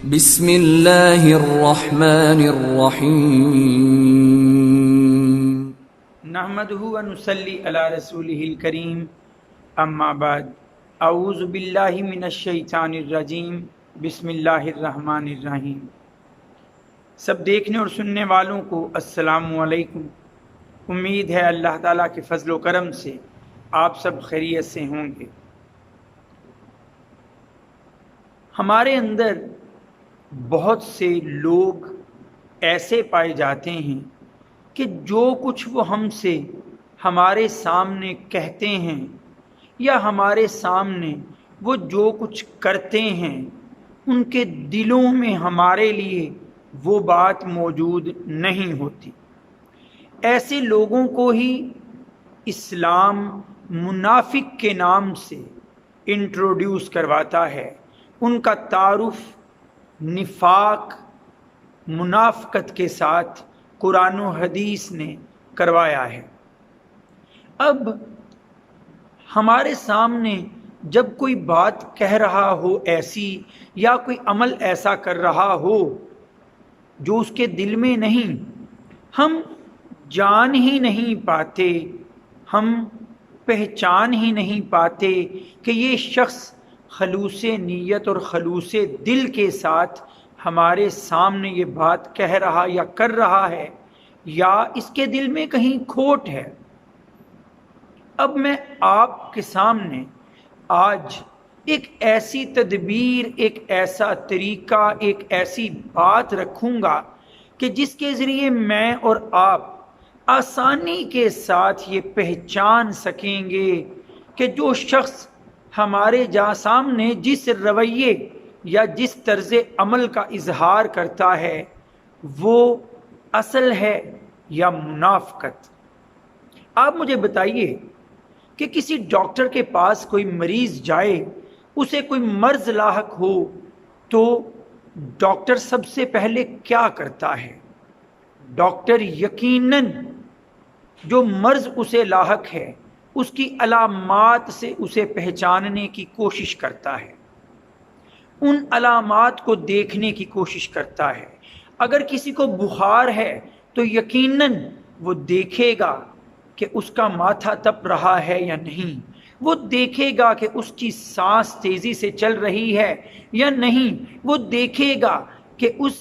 بسم اللہ الرحمن الرحیم نحمده و نصلی علی رسولہ الکریم اما بعد اعوذ باللہ من الشیطان الرجیم بسم اللہ الرحمن الرحیم۔ سب دیکھنے اور سننے والوں کو السلام علیکم۔ امید ہے اللہ تعالیٰ کے فضل و کرم سے آپ سب خیریت سے ہوں گے۔ ہمارے اندر بہت سے لوگ ایسے پائے جاتے ہیں کہ جو کچھ وہ ہم سے ہمارے سامنے کہتے ہیں یا ہمارے سامنے وہ جو کچھ کرتے ہیں ان کے دلوں میں ہمارے لیے وہ بات موجود نہیں ہوتی۔ ایسے لوگوں کو ہی اسلام منافق کے نام سے انٹروڈیوس کرواتا ہے۔ ان کا تعارف نفاق منافقت کے ساتھ قرآن و حدیث نے کروایا ہے۔ اب ہمارے سامنے جب کوئی بات کہہ رہا ہو ایسی یا کوئی عمل ایسا کر رہا ہو جو اس کے دل میں نہیں، ہم جان ہی نہیں پاتے، ہم پہچان ہی نہیں پاتے کہ یہ شخص خلوص نیت اور خلوص دل کے ساتھ ہمارے سامنے یہ بات کہہ رہا یا کر رہا ہے یا اس کے دل میں کہیں کھوٹ ہے۔ اب میں آپ کے سامنے آج ایک ایسی تدبیر، ایک ایسا طریقہ، ایک ایسی بات رکھوں گا کہ جس کے ذریعے میں اور آپ آسانی کے ساتھ یہ پہچان سکیں گے کہ جو شخص ہمارے سامنے جس رویے یا جس طرز عمل کا اظہار کرتا ہے وہ اصل ہے یا منافقت۔ آپ مجھے بتائیے کہ کسی ڈاکٹر کے پاس کوئی مریض جائے، اسے کوئی مرض لاحق ہو تو ڈاکٹر سب سے پہلے کیا کرتا ہے؟ ڈاکٹر یقیناً جو مرض اسے لاحق ہے اس کی علامات سے اسے پہچاننے کی کوشش کرتا ہے، ان علامات کو دیکھنے کی کوشش کرتا ہے۔ اگر کسی کو بخار ہے تو یقیناً وہ دیکھے گا کہ اس کا ماتھا تپ رہا ہے یا نہیں، وہ دیکھے گا کہ اس کی سانس تیزی سے چل رہی ہے یا نہیں، وہ دیکھے گا کہ اس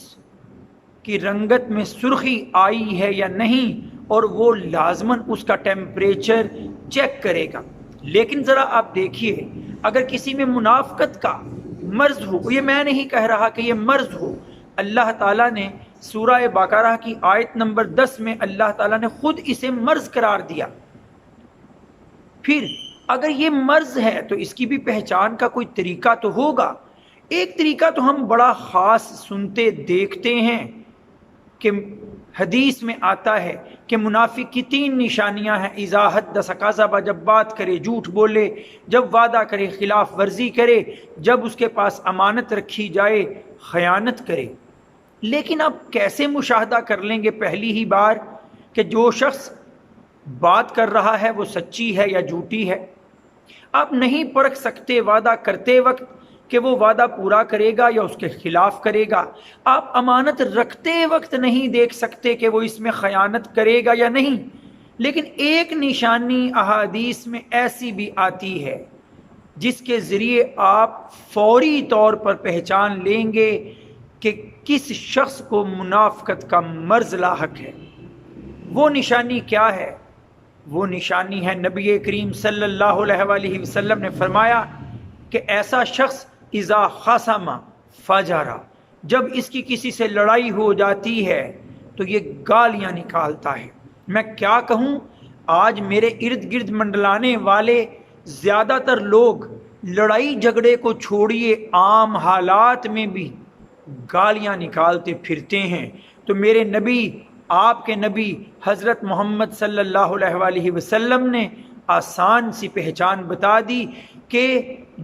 کی رنگت میں سرخی آئی ہے یا نہیں، اور وہ لازماً اس کا ٹیمپریچر چیک کرے گا۔ لیکن ذرا آپ دیکھیے، اگر کسی میں منافقت کا مرض ہو، یہ میں نہیں کہہ رہا کہ یہ مرض ہو، اللہ تعالیٰ نے سورہ بقرہ کی آیت نمبر 10 میں اللہ تعالیٰ نے خود اسے مرض قرار دیا۔ پھر اگر یہ مرض ہے تو اس کی بھی پہچان کا کوئی طریقہ تو ہوگا۔ ایک طریقہ تو ہم بڑا خاص سنتے دیکھتے ہیں کہ حدیث میں آتا ہے کہ منافق کی 3 نشانیاں ہیں: اذا حدث کذب، جب بات کرے جھوٹ بولے، جب وعدہ کرے خلاف ورزی کرے، جب اس کے پاس امانت رکھی جائے خیانت کرے۔ لیکن آپ کیسے مشاہدہ کر لیں گے پہلی ہی بار کہ جو شخص بات کر رہا ہے وہ سچی ہے یا جھوٹی ہے؟ آپ نہیں پرکھ سکتے وعدہ کرتے وقت کہ وہ وعدہ پورا کرے گا یا اس کے خلاف کرے گا۔ آپ امانت رکھتے وقت نہیں دیکھ سکتے کہ وہ اس میں خیانت کرے گا یا نہیں۔ لیکن ایک نشانی احادیث میں ایسی بھی آتی ہے جس کے ذریعے آپ فوری طور پر پہچان لیں گے کہ کس شخص کو منافقت کا مرض لاحق ہے۔ وہ نشانی کیا ہے؟ وہ نشانی ہے، نبی کریم صلی اللہ علیہ وآلہ وسلم نے فرمایا کہ ایسا شخص اذا خاصم فجر، جب اس کی کسی سے لڑائی ہو جاتی ہے تو یہ گالیاں نکالتا ہے۔ میں کیا کہوں، آج میرے ارد گرد منڈلانے والے زیادہ تر لوگ لڑائی جھگڑے کو چھوڑیے عام حالات میں بھی گالیاں نکالتے پھرتے ہیں۔ تو میرے نبی، آپ کے نبی حضرت محمد صلی اللہ علیہ وآلہ وسلم نے آسان سی پہچان بتا دی کہ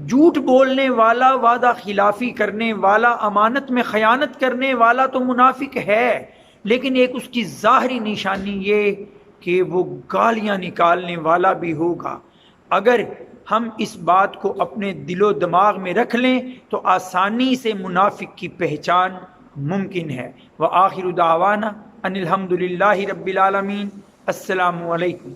جھوٹ بولنے والا، وعدہ خلافی کرنے والا، امانت میں خیانت کرنے والا تو منافق ہے، لیکن ایک اس کی ظاہری نشانی یہ کہ وہ گالیاں نکالنے والا بھی ہوگا۔ اگر ہم اس بات کو اپنے دل و دماغ میں رکھ لیں تو آسانی سے منافق کی پہچان ممکن ہے۔ وآخر دعوانا ان الحمد للہ رب العالمین۔ السلام علیکم۔